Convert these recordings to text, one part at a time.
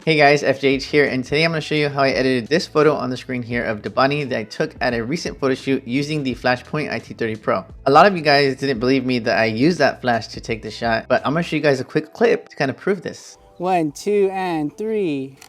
Hey guys, FJH here, and today I'm going to show you how I edited this photo on the screen here of Bunny that I took at a recent photo shoot using the Flashpoint IT30 Pro. A lot of you guys didn't believe me that I used that flash to take the shot, but I'm going to show you guys a quick clip to kind of prove this. 1, 2, and 3.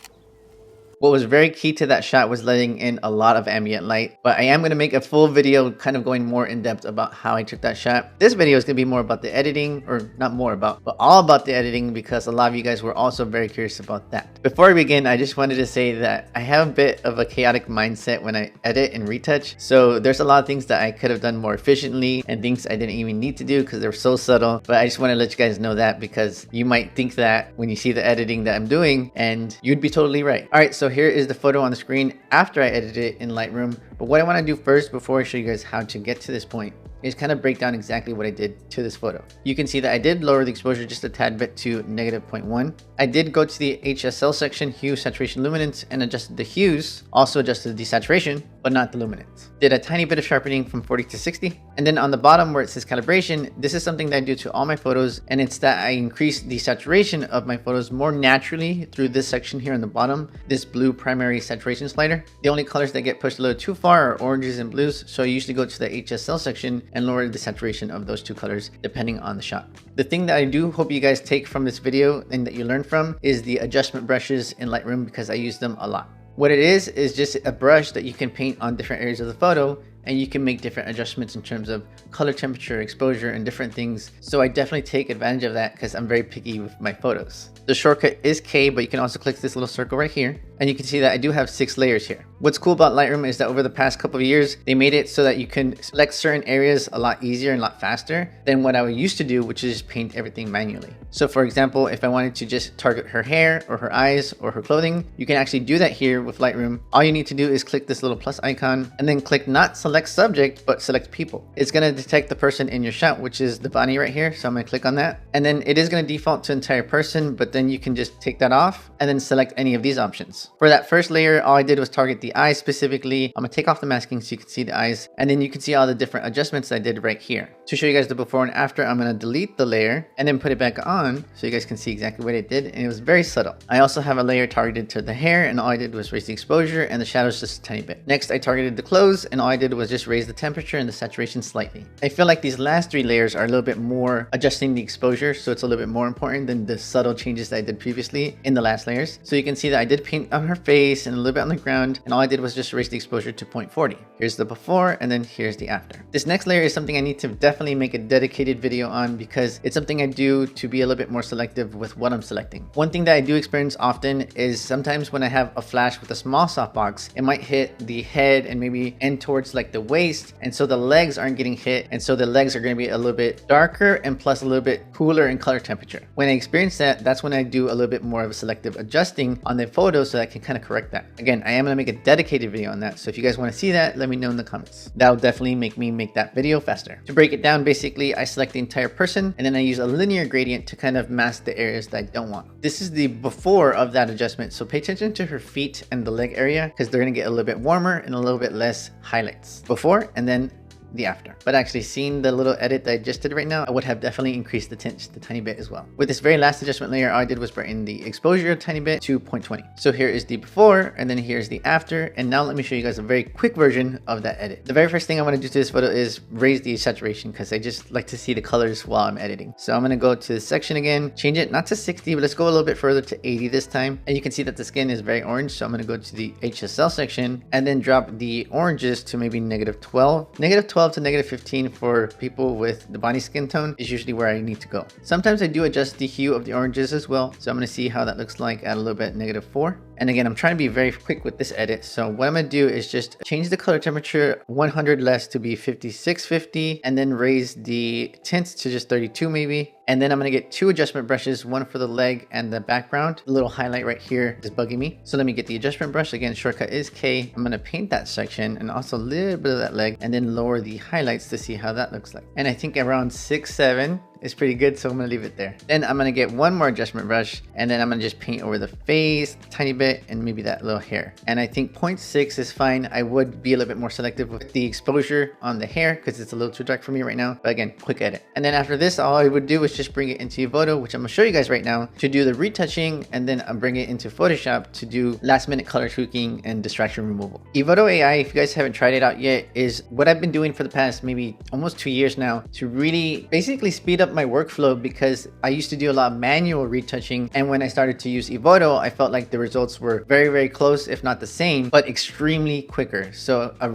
What was very key to that shot was letting in a lot of ambient light, but I am going to make a full video kind of going more in depth about how I took that shot. This video is going to be more about the editing, or not more about, but all about the editing, because a lot of you guys were also very curious about that. Before I begin, I just wanted to say that I have a bit of a chaotic mindset when I edit and retouch, so there's a lot of things that I could have done more efficiently and things I didn't even need to do because they're so subtle, but I just want to let you guys know that because you might think that when you see the editing that I'm doing, and you'd be totally right. All right, so here is the photo on the screen after I edited it in Lightroom. But what I want to do first before I show you guys how to get to this point is kind of break down exactly what I did to this photo. You can see that I did lower the exposure just a tad bit to -0.1. I did go to the HSL section, hue, saturation, luminance, and adjusted the hues, also adjusted the saturation, but not the luminance. Did a tiny bit of sharpening from 40 to 60. And then on the bottom where it says calibration, this is something that I do to all my photos, and it's that I increase the saturation of my photos more naturally through this section here on the bottom, this blue primary saturation slider. The only colors that get pushed a little too far are oranges and blues, so I usually go to the HSL section and lower the saturation of those two colors depending on the shot. The thing that I do hope you guys take from this video and that you learn from is the adjustment brushes in Lightroom, because I use them a lot. What it is just a brush that you can paint on different areas of the photo, and you can make different adjustments in terms of color, temperature, exposure, and different things. So I definitely take advantage of that because I'm very picky with my photos. The shortcut is K, but you can also click this little circle right here, and you can see that I do have 6 layers here. What's cool about Lightroom is that over the past couple of years, they made it so that you can select certain areas a lot easier and a lot faster than what I used to do, which is just paint everything manually. So for example, if I wanted to just target her hair or her eyes or her clothing, you can actually do that here with Lightroom. All you need to do is click this little plus icon and then click not select subject, but select people. It's going to detect the person in your shot, which is the Bunny right here. So I'm going to click on that, and then it is going to default to entire person, but then you can just take that off and then select any of these options. For that first layer, all I did was target the eyes specifically. I'm going to take off the masking so you can see the eyes, and then you can see all the different adjustments I did right here. To show you guys the before and after, I'm going to delete the layer and then put it back on so you guys can see exactly what it did, and it was very subtle. I also have a layer targeted to the hair, and all I did was raise the exposure and the shadows just a tiny bit. Next, I targeted the clothes, and all I did was just raise the temperature and the saturation slightly. I feel like these last 3 layers are a little bit more adjusting the exposure, so it's a little bit more important than the subtle changes that I did previously in the last layers. So you can see that I did paint on her face and a little bit on the ground, and all I did was just raise the exposure to 0.40. Here's the before, and then here's the after. This next layer is something I need to definitely make a dedicated video on, because it's something I do to be a little bit more selective with what I'm selecting. One thing that I do experience often is sometimes when I have a flash with a small softbox, it might hit the head and maybe end towards like the waist, and so the legs aren't getting hit, and so the legs are going to be a little bit darker and plus a little bit cooler in color temperature. When I experience that, that's when I do a little bit more of a selective adjusting on the photo so that I can kind of correct that. Again, I am going to make a dedicated video on that, so if you guys want to see that, let me know in the comments. That'll definitely make me make that video faster. To break it down, basically I select the entire person, and then I use a linear gradient to kind of mask the areas that I don't want. This is the before of that adjustment, so pay attention to her feet and the leg area, because they're going to get a little bit warmer and a little bit less highlights. Before, and then the after. But actually, seeing the little edit that I just did right now, I would have definitely increased the tint just a tiny bit as well. With this very last adjustment layer, all I did was brighten the exposure a tiny bit to 0.20. So here is the before, and then here's the after. And now let me show you guys a very quick version of that edit. The very first thing I want to do to this photo is raise the saturation, because I just like to see the colors while I'm editing. So I'm going to go to the section again, change it not to 60, but let's go a little bit further to 80 this time. And you can see that the skin is very orange. So I'm going to go to the HSL section and then drop the oranges to maybe -12. -12 to -15 for people with the body skin tone is usually where I need to go. Sometimes I do adjust the hue of the oranges as well. So I'm going to see how that looks like at a little bit -4. And again, I'm trying to be very quick with this edit. So what I'm going to do is just change the color temperature 100 less to be 5650, and then raise the tints to just 32 maybe. And then I'm going to get 2 adjustment brushes, one for the leg and the background. The little highlight right here is bugging me. So let me get the adjustment brush. Again, shortcut is K. I'm going to paint that section and also a little bit of that leg, and then lower the highlights to see how that looks like. And I think around 6, 7 It's pretty good, so I'm gonna leave it there. Then I'm gonna get one more adjustment brush, and then I'm gonna just paint over the face a tiny bit and maybe that little hair. And I think 0.6 is fine. I would be a little bit more selective with the exposure on the hair because it's a little too dark for me right now. But again, quick edit. And then after this, all I would do is just bring it into Evoto, which I'm gonna show you guys right now, to do the retouching, and then I'll bring it into Photoshop to do last minute color tweaking and distraction removal. Evoto AI, if you guys haven't tried it out yet, is what I've been doing for the past maybe almost 2 years now to really basically speed up my workflow, because I used to do a lot of manual retouching, and when I started to use Evoto, I felt like the results were very, very close, if not the same, but extremely quicker. So a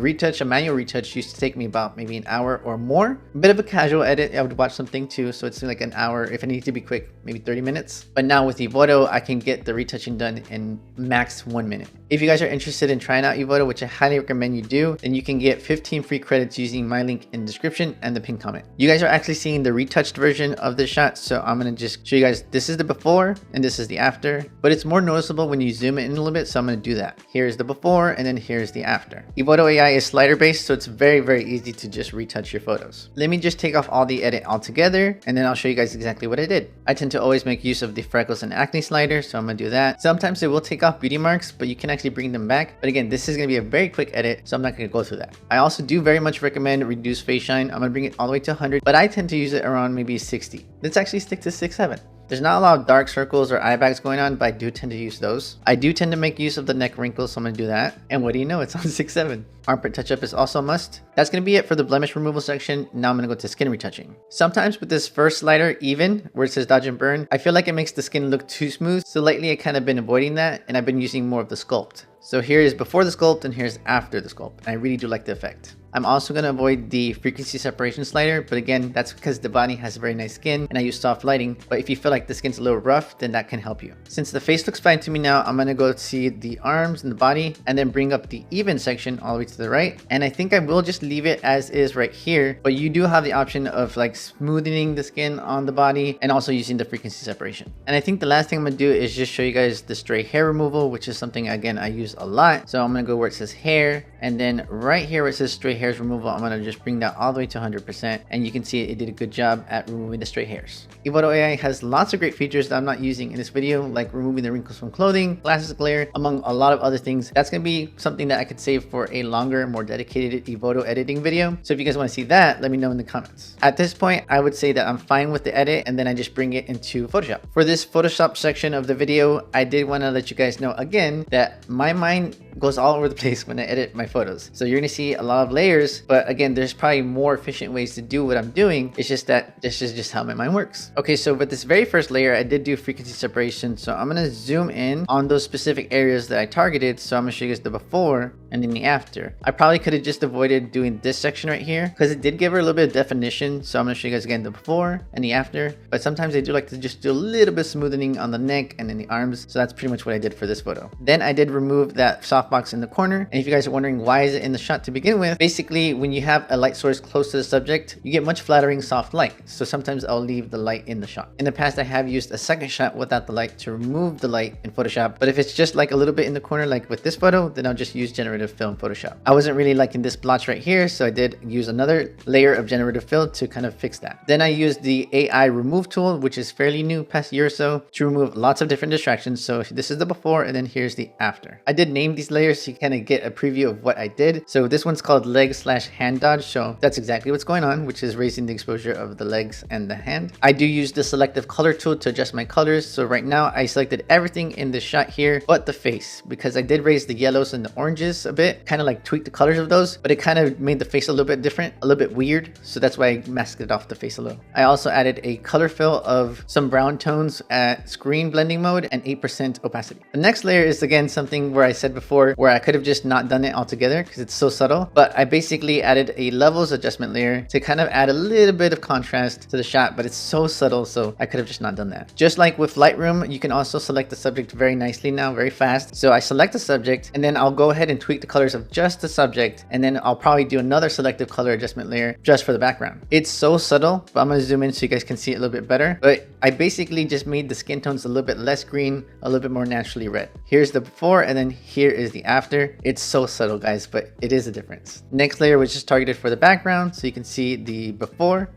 manual retouch used to take me about maybe an hour or more. A bit of a casual edit, I would watch something too, so it's like an hour. If I need to be quick, maybe 30 minutes. But now with Evoto, I can get the retouching done in max 1 minute. If you guys are interested in trying out Evoto, which I highly recommend you do, then you can get 15 free credits using my link in the description and the pinned comment. You guys are actually seeing the retouched version of this shot, so I'm gonna just show you guys, this is the before and this is the after, but it's more noticeable when you zoom in a little bit, so I'm gonna do that. Here's the before and then here's the after. Evoto AI is slider based, so it's very, very easy to just retouch your photos. Let me just take off all the edit altogether, and then I'll show you guys exactly what I did. I tend to always make use of the freckles and acne slider, so I'm gonna do that. Sometimes it will take off beauty marks, but you can actually bring them back. But again, this is gonna be a very quick edit, so I'm not gonna go through that. I also do very much recommend reduce face shine. I'm gonna bring it all the way to 100, but I tend to use it around maybe 60. Let's actually stick to 6, 7. There's not a lot of dark circles or eye bags going on, but I do tend to use those. I do tend to make use of the neck wrinkles, so I'm gonna do that. And what do you know, it's on 6, 7. Armpit touch-up is also a must. That's gonna be it for the blemish removal section. Now I'm gonna go to skin retouching. Sometimes with this first slider, even where it says dodge and burn, I feel like it makes the skin look too smooth. So lately I kind of been avoiding that, and I've been using more of the sculpt. So here is before the sculpt and here's after the sculpt. And I really do like the effect. I'm also going to avoid the frequency separation slider, but again, that's because the body has very nice skin and I use soft lighting. But if you feel like the skin's a little rough, then that can help you. Since the face looks fine to me now, I'm going to go see the arms and the body and then bring up the even section all the way to the right. And I think I will just leave it as is right here, but you do have the option of like smoothing the skin on the body and also using the frequency separation. And I think the last thing I'm going to do is just show you guys the stray hair removal, which is something again I use a lot. So I'm going to go where it says hair, and then right here where it says stray hairs removal, I'm going to just bring that all the way to 100%, and you can see it did a good job at removing the stray hairs. Evoto AI has lots of great features that I'm not using in this video, like removing the wrinkles from clothing, glasses glare, among a lot of other things. That's going to be something that I could save for a longer, more dedicated Evoto editing video. So if you guys want to see that, let me know in the comments. At this point, I would say that I'm fine with the edit, and then I just bring it into Photoshop. For this Photoshop section of the video, I did want to let you guys know again that my mind goes all over the place when I edit my photos. So you're going to see a lot of layers, but again, there's probably more efficient ways to do what I'm doing. It's just that this is just how my mind works. Okay, so with this very first layer, I did do frequency separation. So I'm going to zoom in on those specific areas that I targeted. So I'm going to show you guys the before and then the after. I probably could have just avoided doing this section right here because it did give her a little bit of definition. So I'm going to show you guys again the before and the after. But sometimes I do like to just do a little bit of smoothing on the neck and then the arms. So that's pretty much what I did for this photo. Then I did remove that softbox in the corner. And if you guys are wondering why is it in the shot to begin with, basically when you have a light source close to the subject, you get much flattering soft light. So sometimes I'll leave the light in the shot. In the past, I have used a second shot without the light to remove the light in Photoshop. But if it's just like a little bit in the corner, like with this photo, then I'll just use generative fill in Photoshop. I wasn't really liking this blotch right here, so I did use another layer of generative fill to kind of fix that. Then I used the AI remove tool, which is fairly new past year or so, to remove lots of different distractions. So this is the before and then here's the after. I did name these layers so you kind of get a preview of what I did. So this one's called leg/hand dodge. So that's exactly what's going on, which is raising the exposure of the legs and the hand. I do use the selective color tool to adjust my colors. So right now I selected everything in the shot here but the face, because I did raise the yellows and the oranges a bit, kind of like tweak the colors of those, but it kind of made the face a little bit different, a little bit weird. So that's why I masked it off the face a little. I also added a color fill of some brown tones at screen blending mode and 8% opacity. The next layer is again something where I said before where I could have just not done it altogether because it's so subtle, but I basically added a levels adjustment layer to kind of add a little bit of contrast to the shot, but it's so subtle, so I could have just not done that. Just like with Lightroom, you can also select the subject very nicely now, very fast. So I select the subject and then I'll go ahead and tweak the colors of just the subject, and then I'll probably do another selective color adjustment layer just for the background. It's so subtle, but I'm going to zoom in so you guys can see it a little bit better. But I basically just made the skin tones a little bit less green, a little bit more naturally red. Here's the before and then here is the after. It's so subtle, guys, but it is a difference. Next layer was just targeted for the background, so you can see the before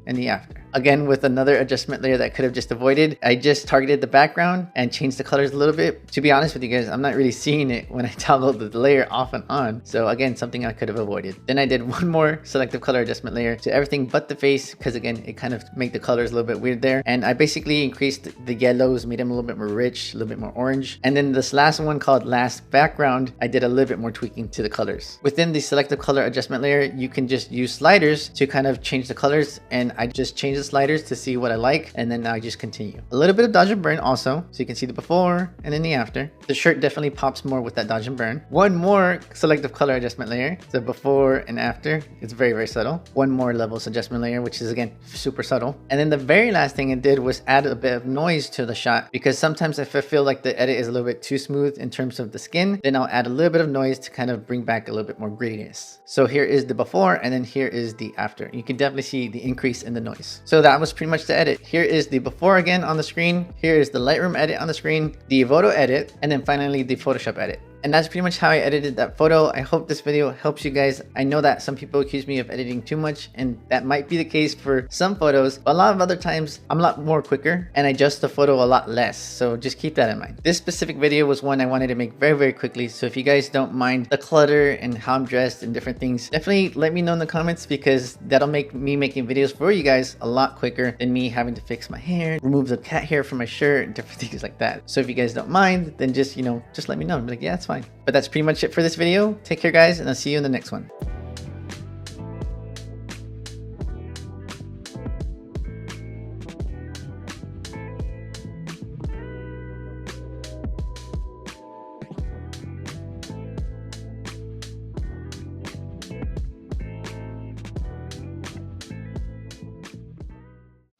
and the after. Again, with another adjustment layer that I could have just avoided, I just targeted the background and changed the colors a little bit. To be honest with you guys, I'm not really seeing it when I toggle the layer off and on. So again, something I could have avoided. Then I did one more selective color adjustment layer to everything but the face, because again, it kind of made the colors a little bit weird there. And I basically increased the yellows, made them a little bit more rich, a little bit more orange. And then this last one called last background, I did a little bit more tweaking to the colors. Within the selective color adjustment layer, you can just use sliders to kind of change the colors. And I just changed the sliders to see what I like. And then I just continue. A little bit of dodge and burn also. So you can see the before and then the after. The shirt definitely pops more with that dodge and burn. One more selective color adjustment layer. So before and after, it's very, very subtle. One more levels adjustment layer, which is again, super subtle. And then the very last thing I did was add a bit of noise to the shot, because sometimes if I feel like the edit is a little bit too smooth in terms of the skin, then I'll add a little bit of noise to kind of bring back a little bit more grittiness. So here is the before and then here is the after. You can definitely see the increase in the noise. So that was pretty much the edit. Here is the before again on the screen. Here is the Lightroom edit on the screen, the Evoto edit, and then finally the Photoshop edit. And that's pretty much how I edited that photo. I hope this video helps you guys. I know that some people accuse me of editing too much, and that might be the case for some photos, but a lot of other times I'm a lot more quicker and I adjust the photo a lot less. So just keep that in mind. This specific video was one I wanted to make very, very quickly. So if you guys don't mind the clutter and how I'm dressed and different things, definitely let me know in the comments, because that'll make me making videos for you guys a lot quicker than me having to fix my hair, remove the cat hair from my shirt, and different things like that. So if you guys don't mind, then just, just let me know. I'm like, yeah, it's fine. But that's pretty much it for this video. Take care, guys, and I'll see you in the next one.